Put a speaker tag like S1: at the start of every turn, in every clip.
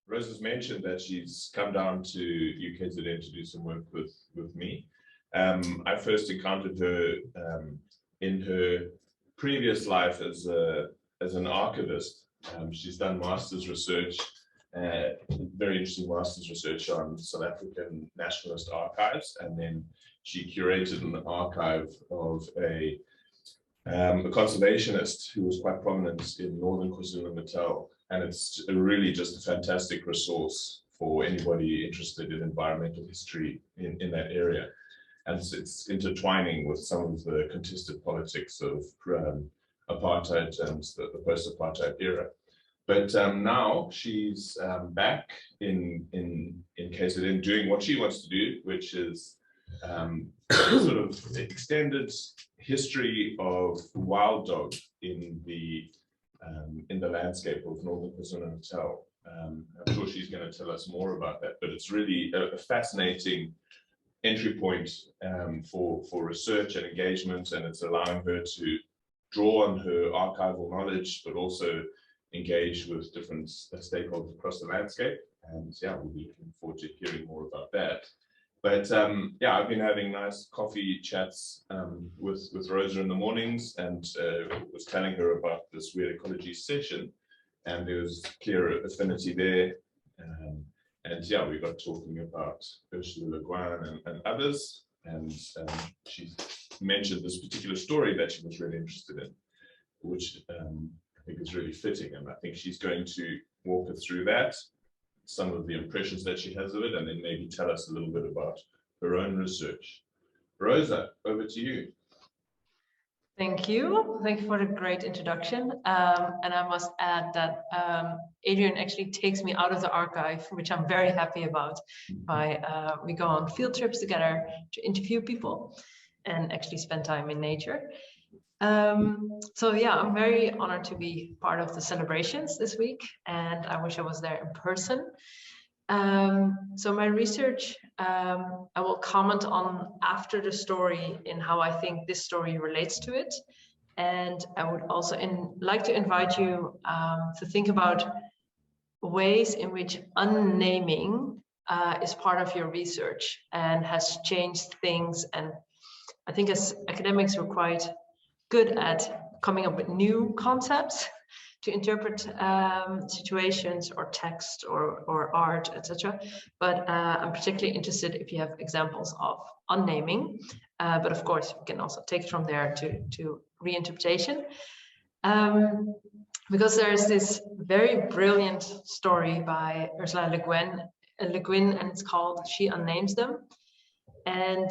S1: Rosa's mentioned that she's come down to UKZN to do some work with me. I first encountered her in her previous life as an archivist. She's done master's research, very interesting master's research on South African nationalist archives, and then she curated an archive of a conservationist who was quite prominent in northern KwaZulu-Natal, and it's really just a fantastic resource for anybody interested in environmental history in that area. And it's intertwining with some of the contested politics of apartheid and the post-apartheid era. But now she's back in KZN doing what she wants to do, which is sort of extended history of wild dog in the landscape of northern KwaZulu-Natal. I'm sure she's going to tell us more about that, but it's really a fascinating entry point for research and engagement, and it's allowing her to draw on her archival knowledge, but also engage with different stakeholders across the landscape. And yeah, we'll be looking forward to hearing more about that. But yeah, I've been having nice coffee chats with Rosa in the mornings, and was telling her about this Weird Ecology session, and there was clear affinity there. And yeah, we got talking about Ursula Le Guin and others, and she mentioned this particular story that she was really interested in, which I think is really fitting, and I think she's going to walk us through that, some of the impressions that she has of it, and then maybe tell us a little bit about her own research. Rosa, over to you.
S2: Thank you. Thank you for the great introduction. And I must add that Adrian actually takes me out of the archive, which I'm very happy about. We go on field trips together to interview people and actually spend time in nature. So yeah, I'm very honored to be part of the celebrations this week, and I wish I was there in person. So my research, I will comment on after the story in how I think this story relates to it. And I would also like to invite you to think about ways in which unnaming is part of your research and has changed things. And I think as academics, we're quite good at coming up with new concepts to interpret situations or text or art, etc. But I'm particularly interested if you have examples of unnaming. But of course, we can also take it from there to reinterpretation. Because there's this very brilliant story by Ursula Le Guin, and it's called She Unnames Them. And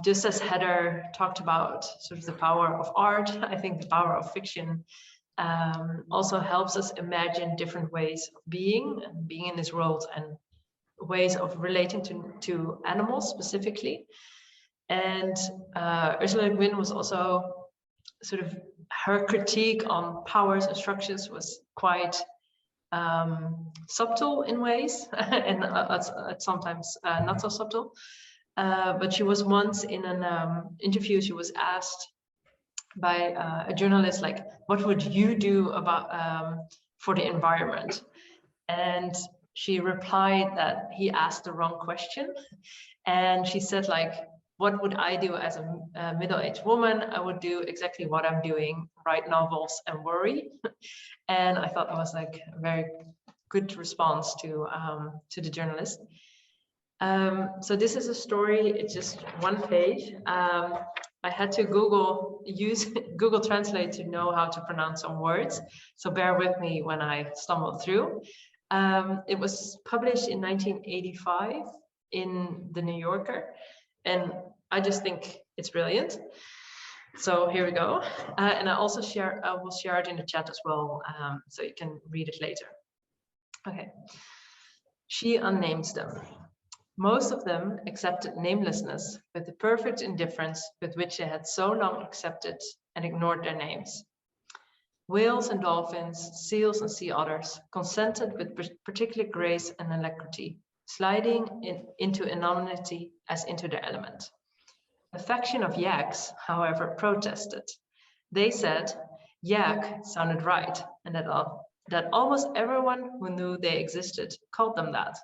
S2: just as Heather talked about sort of the power of art, I think the power of fiction also helps us imagine different ways of being in this world, and ways of relating to animals specifically. And Ursula Le Guin was also sort of, her critique on powers and structures was quite subtle in ways, and sometimes not so subtle. But she was once in an interview, she was asked by a journalist, like, what would you do about for the environment? And she replied that he asked the wrong question. And she said, like, what would I do as a middle-aged woman? I would do exactly what I'm doing, write novels and worry. And I thought that was like a very good response to the journalist. So this is a story, it's just one page. I had to use Google Translate to know how to pronounce some words. So bear with me when I stumble through. It was published in 1985 in The New Yorker. And I just think it's brilliant. So here we go. And I will share it in the chat as well, so you can read it later. Okay. She unnames them. Most of them accepted namelessness with the perfect indifference with which they had so long accepted and ignored their names. Whales and dolphins, seals and sea otters consented with particular grace and alacrity, sliding into anonymity as into their element. A faction of yaks, however, protested. They said yak sounded right, and that that almost everyone who knew they existed called them that.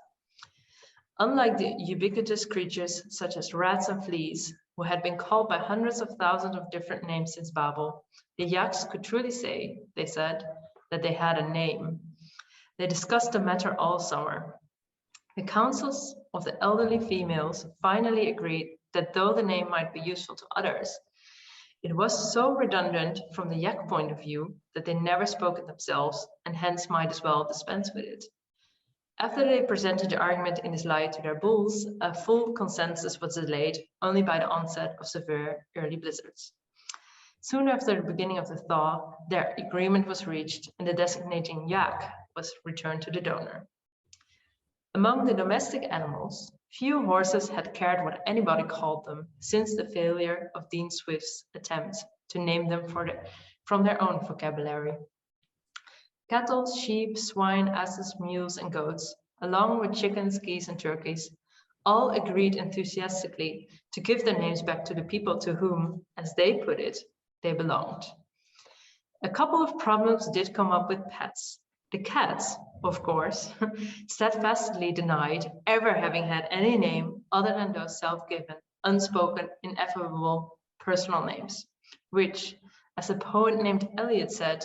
S2: Unlike the ubiquitous creatures such as rats and fleas, who had been called by hundreds of thousands of different names since Babel, the yaks could truly say, they said, that they had a name. They discussed the matter all summer. The councils of the elderly females finally agreed that though the name might be useful to others, it was so redundant from the yak point of view that they never spoke it themselves and hence might as well dispense with it. After they presented the argument in this light to their bulls, a full consensus was delayed only by the onset of severe early blizzards. Soon after the beginning of the thaw, their agreement was reached and the designating yak was returned to the donor. Among the domestic animals, few horses had cared what anybody called them since the failure of Dean Swift's attempt to name them from their own vocabulary. Cattle, sheep, swine, asses, mules, and goats, along with chickens, geese, and turkeys, all agreed enthusiastically to give their names back to the people to whom, as they put it, they belonged. A couple of problems did come up with pets. The cats, of course, steadfastly denied ever having had any name other than those self-given, unspoken, ineffable personal names, which, as a poet named Eliot said,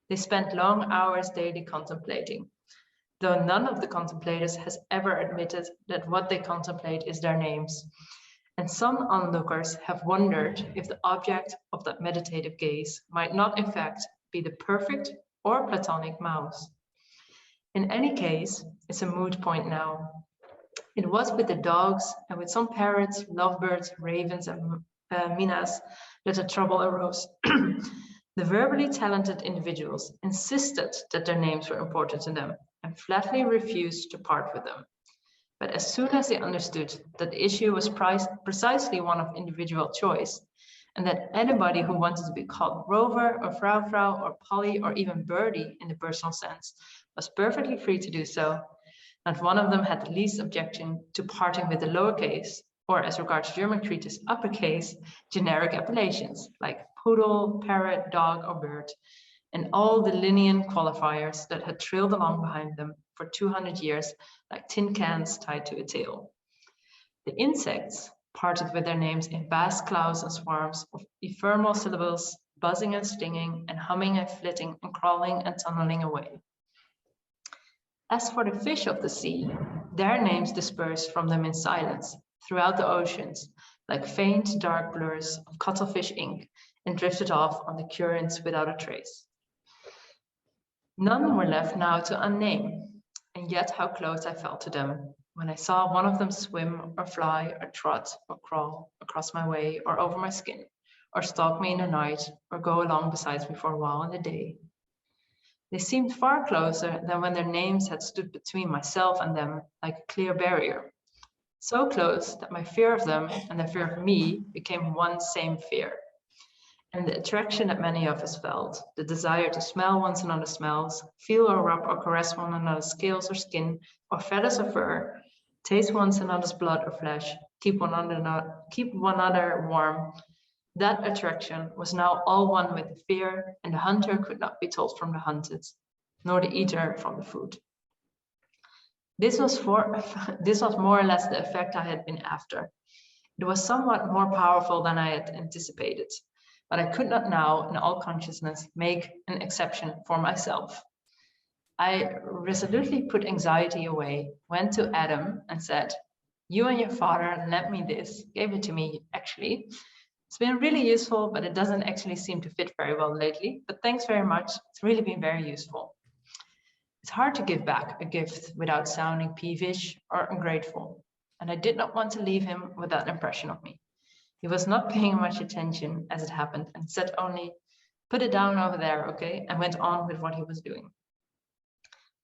S2: they spent long hours daily contemplating, though none of the contemplators has ever admitted that what they contemplate is their names. And some onlookers have wondered if the object of that meditative gaze might not in fact be the perfect or platonic mouse. In any case, it's a moot point now. It was with the dogs and with some parrots, lovebirds, ravens, and minas that the trouble arose. The verbally talented individuals insisted that their names were important to them and flatly refused to part with them. But as soon as they understood that the issue was precisely one of individual choice, and that anybody who wanted to be called Rover or Frau or Polly or even Birdie in the personal sense was perfectly free to do so, not one of them had the least objection to parting with the lowercase, or as regards German creatures, uppercase, generic appellations like poodle, parrot, dog, or bird, and all the Linnean qualifiers that had trailed along behind them for 200 years like tin cans tied to a tail. The insects parted with their names in vast clouds and swarms of ephemeral syllables, buzzing and stinging, and humming and flitting and crawling and tunneling away. As for the fish of the sea, their names dispersed from them in silence throughout the oceans, like faint dark blurs of cuttlefish ink, and drifted off on the currents without a trace. None were left now to unname, and yet how close I felt to them when I saw one of them swim or fly or trot or crawl across my way or over my skin, or stalk me in the night or go along beside me for a while in the day. They seemed far closer than when their names had stood between myself and them like a clear barrier. So close that my fear of them and their fear of me became one same fear. And the attraction that many of us felt, the desire to smell one another's smells, feel or rub or caress one another's scales or skin, or feathers or fur, taste one another's blood or flesh, keep one another warm, that attraction was now all one with the fear, and the hunter could not be told from the hunted, nor the eater from the food. This was more or less the effect I had been after. It was somewhat more powerful than I had anticipated, but I could not now, in all consciousness, make an exception for myself. I resolutely put anxiety away, went to Adam and said, "You and your father lent me this, gave it to me, actually. It's been really useful, but it doesn't actually seem to fit very well lately, but thanks very much. It's really been very useful." It's hard to give back a gift without sounding peevish or ungrateful, and I did not want to leave him with that impression of me. He was not paying much attention as it happened and said only, "Put it down over there, okay?" and went on with what he was doing.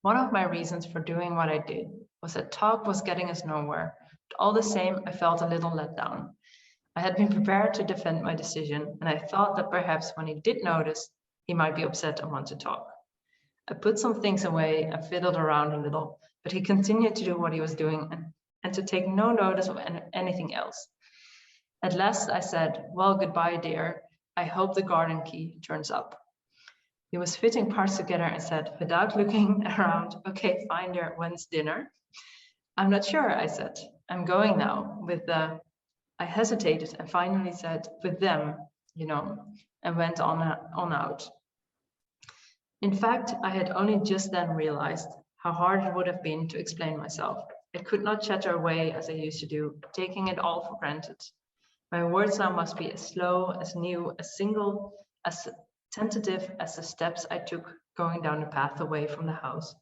S2: One of my reasons for doing what I did was that talk was getting us nowhere, but all the same, I felt a little let down. I had been prepared to defend my decision, and I thought that perhaps when he did notice, he might be upset and want to talk. I put some things away and fiddled around a little, but he continued to do what he was doing and to take no notice of anything else. At last I said, "Well, goodbye, dear. I hope the garden key turns up." He was fitting parts together and said, without looking around, okay, fine, there, when's dinner? I'm not sure, I said. I'm going now with the, I hesitated and finally said, with them, you know, and went on out. In fact, I had only just then realized how hard it would have been to explain myself. I could not chatter away as I used to do, taking it all for granted. My words now must be as slow, as new, as single, as tentative as the steps I took going down the path away from the house,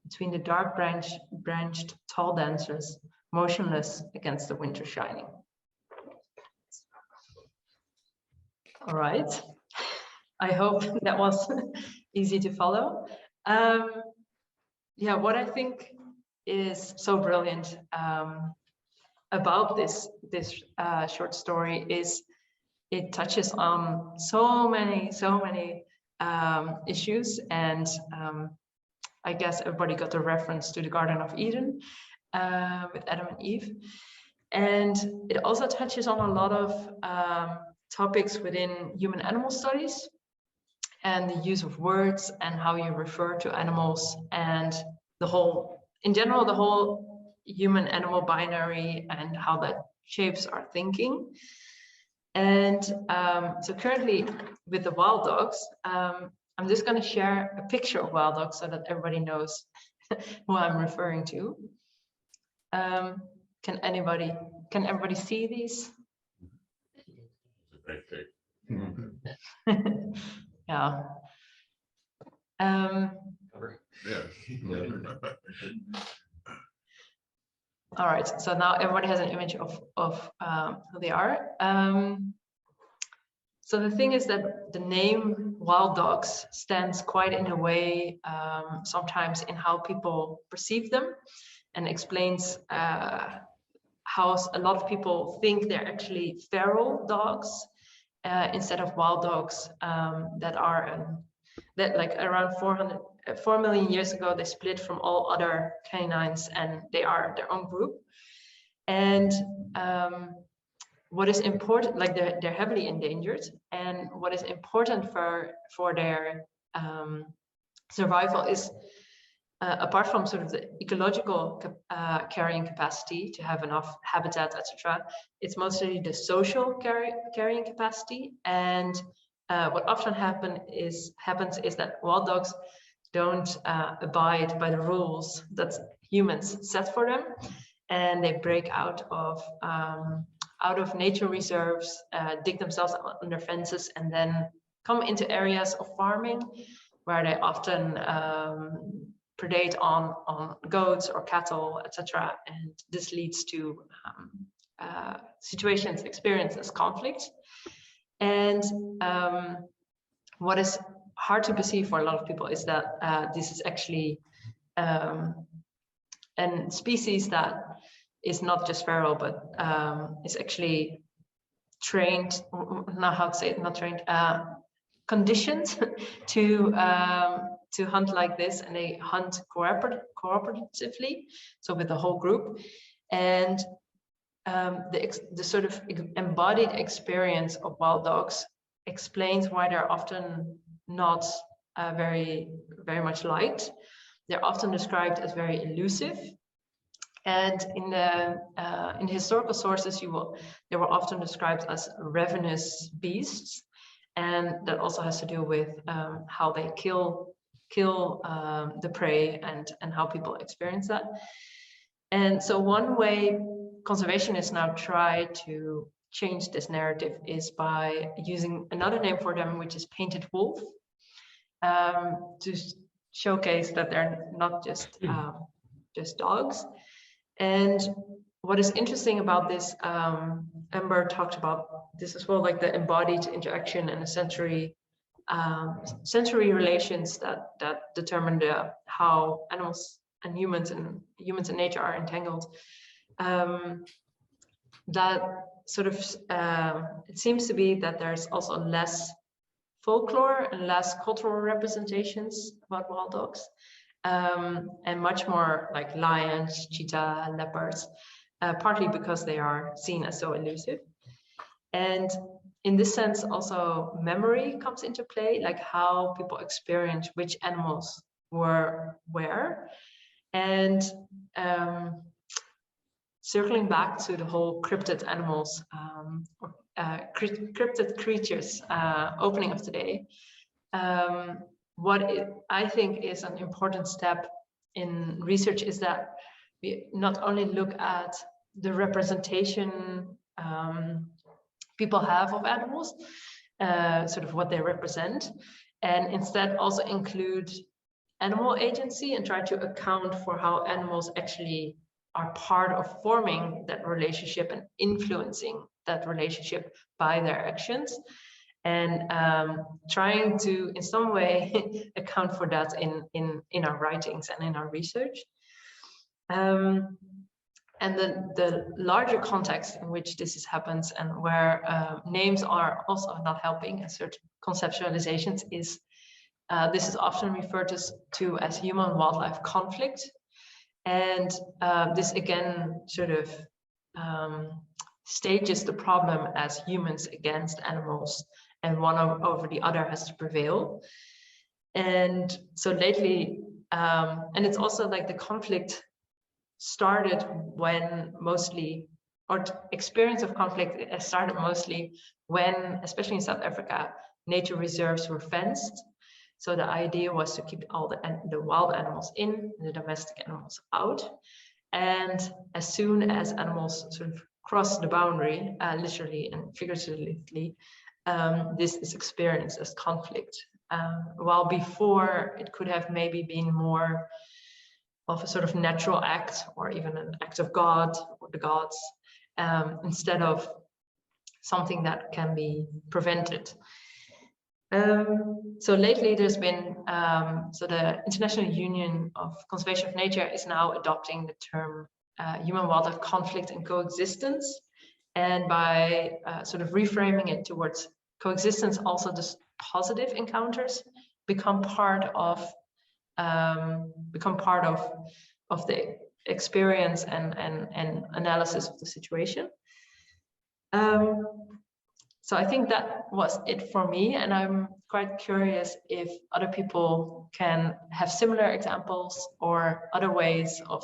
S2: between the dark branched tall dancers, motionless against the winter shining. All right. I hope that was easy to follow. Yeah, what I think is so brilliant about this short story is it touches on so many issues, and I guess everybody got a reference to the Garden of Eden with Adam and Eve, and it also touches on a lot of topics within human animal studies and the use of words and how you refer to animals and the whole, in general, the whole human animal binary and how that shapes our thinking. And so currently with the wild dogs, I'm just going to share a picture of wild dogs so that everybody knows who I'm referring to. Can everybody see these? Yeah. All right, so now everybody has an image of who they are. So the thing is that the name wild dogs stands quite in a way sometimes in how people perceive them, and explains how a lot of people think they're actually feral dogs instead of wild dogs that are that like around 4 million years ago, they split from all other canines and they are their own group. And what is important, like they're heavily endangered, and what is important for their survival is apart from sort of the ecological carrying capacity to have enough habitat, etc., it's mostly the social carrying capacity. And what often happens is that wild dogs don't abide by the rules that humans set for them, and they break out of nature reserves, dig themselves under fences, and then come into areas of farming where they often predate on goats or cattle, etc. And this leads to situations experienced as conflict. And what is hard to perceive for a lot of people is that this is actually a species that is not just feral, but is actually trained, not how to say it, not trained, conditioned to hunt like this, and they hunt cooperatively, so with the whole group. And the sort of embodied experience of wild dogs explains why they're often not very much liked. They're often described as very elusive. And in the historical sources, they were often described as ravenous beasts, and that also has to do with how they kill the prey and how people experience that. And so one way conservationists now try to change this narrative is by using another name for them, which is painted wolf, to showcase that they're not just dogs. And what is interesting about this, Amber talked about this as well, like the embodied interaction and the sensory relations that determine how animals and humans and nature are entangled. That sort of it seems to be that there's also less folklore and less cultural representations about wild dogs, and much more like lions, cheetah, leopards, partly because they are seen as so elusive. And in this sense, also memory comes into play, like how people experience which animals were where. And circling back to the whole cryptid animals, cryptid creatures opening of today, I think is an important step in research is that we not only look at the representation people have of animals, sort of what they represent, and instead also include animal agency and try to account for how animals actually are part of forming that relationship and influencing that relationship by their actions, and trying to in some way account for that in our writings and in our research. And the larger context in which this happens and where names are also not helping in certain conceptualizations is this is often referred to as human-wildlife conflict. And this again sort of stages the problem as humans against animals, and one over the other has to prevail. And so lately, and it's also like the conflict started when mostly, or experience of conflict started mostly when, especially in South Africa, nature reserves were fenced. So the idea was to keep all the wild animals in, and the domestic animals out. And as soon as animals sort of cross the boundary, literally and figuratively, this is experienced as conflict. While before it could have maybe been more of a sort of natural act, or even an act of God or the gods, instead of something that can be prevented. So lately there's been, so the International Union of Conservation of Nature is now adopting the term human-wildlife conflict and coexistence. And by sort of reframing it towards coexistence, also this positive encounters become part of the experience and analysis of the situation. So I think that was it for me, and I'm quite curious if other people can have similar examples or other ways of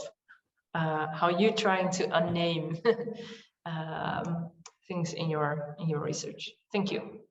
S2: how you're trying to unname things in your research. Thank you.